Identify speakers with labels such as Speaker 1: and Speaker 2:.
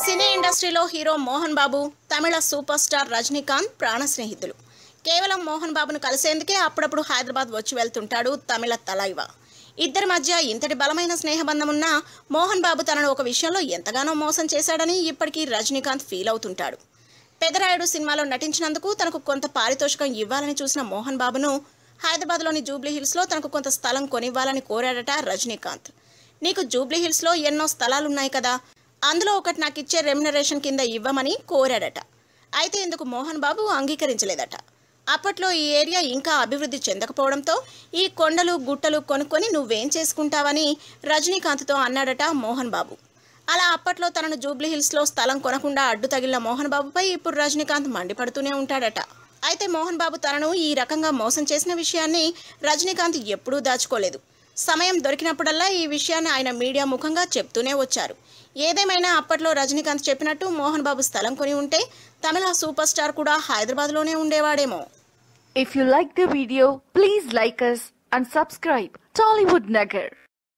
Speaker 1: సినీ ఇండస్ట్రీలో హీరో మోహన్ బాబు, తమిళ super star Rajinikanth ప్రాణ స్నేహితులు. కేవలం మోహన్ బాబును కలిసేందుకే అప్పుడప్పుడు హైదరాబాద్ వచ్చి వెళ్తుంటాడు తమిళ తలైవా. ఇద్దరి మధ్య ఇంతటి బలమైన స్నేహబంధం ఉన్నా మోహన్ బాబు తనను ఒక విషయంలో ఎంతగానో మోసం చేశాడని ఇప్పటికీ రజనీకాంత్ ఫీల్ అవుతుంటాడు. పెదరాయుడు సినిమాలో నటించినందుకు తనకు కొంత పారితోషికం ఇవ్వాలని చూసిన మోహన్ బాబును హైదరాబాద్లోని జూబ్లీ హిల్స్లో తనకు కొంత స్థలం కొనివ్వాలని కోరాడట రజనీకాంత్. నీకు జూబ్లీ హిల్స్లో ఎన్నో స్థలాలున్నాయి కదా, అందులో ఒకటి నాకు ఇచ్చే రెమ్యునరేషన్ కింద ఇవ్వమని కోరాడట. అయితే ఇందుకు మోహన్ బాబు అంగీకరించలేదట. అప్పట్లో ఈ ఏరియా ఇంకా అభివృద్ధి చెందకపోవడంతో ఈ కొండలు గుట్టలు కొనుక్కొని నువ్వేం చేసుకుంటావని రజనీకాంత్తో అన్నాడట మోహన్ బాబు. అలా అప్పట్లో తనను జూబ్లీ హిల్స్లో స్థలం కొనకుండా అడ్డు తగిలిన మోహన్ బాబుపై ఇప్పుడు రజనీకాంత్ మండిపడుతూనే ఉంటాడట. అయితే మోహన్ బాబు తనను ఈ రకంగా మోసం చేసిన విషయాన్ని రజనీకాంత్ ఎప్పుడూ దాచుకోలేదు. సమయం దొరికినప్పుడల్లా ఈ విషయాన్ని ఆయన మీడియా ముఖంగా చెప్తూనే వచ్చారు. ఏదేమైనా అప్పట్లో రజనీకాంత్ చెప్పినట్టు మోహన్ బాబు స్థలం కొని ఉంటే తమిళ సూపర్ స్టార్ కూడా హైదరాబాద్లోనే ఉండేవాడేమో.
Speaker 2: If you like the video, please like us and subscribe Tollywood Nagar.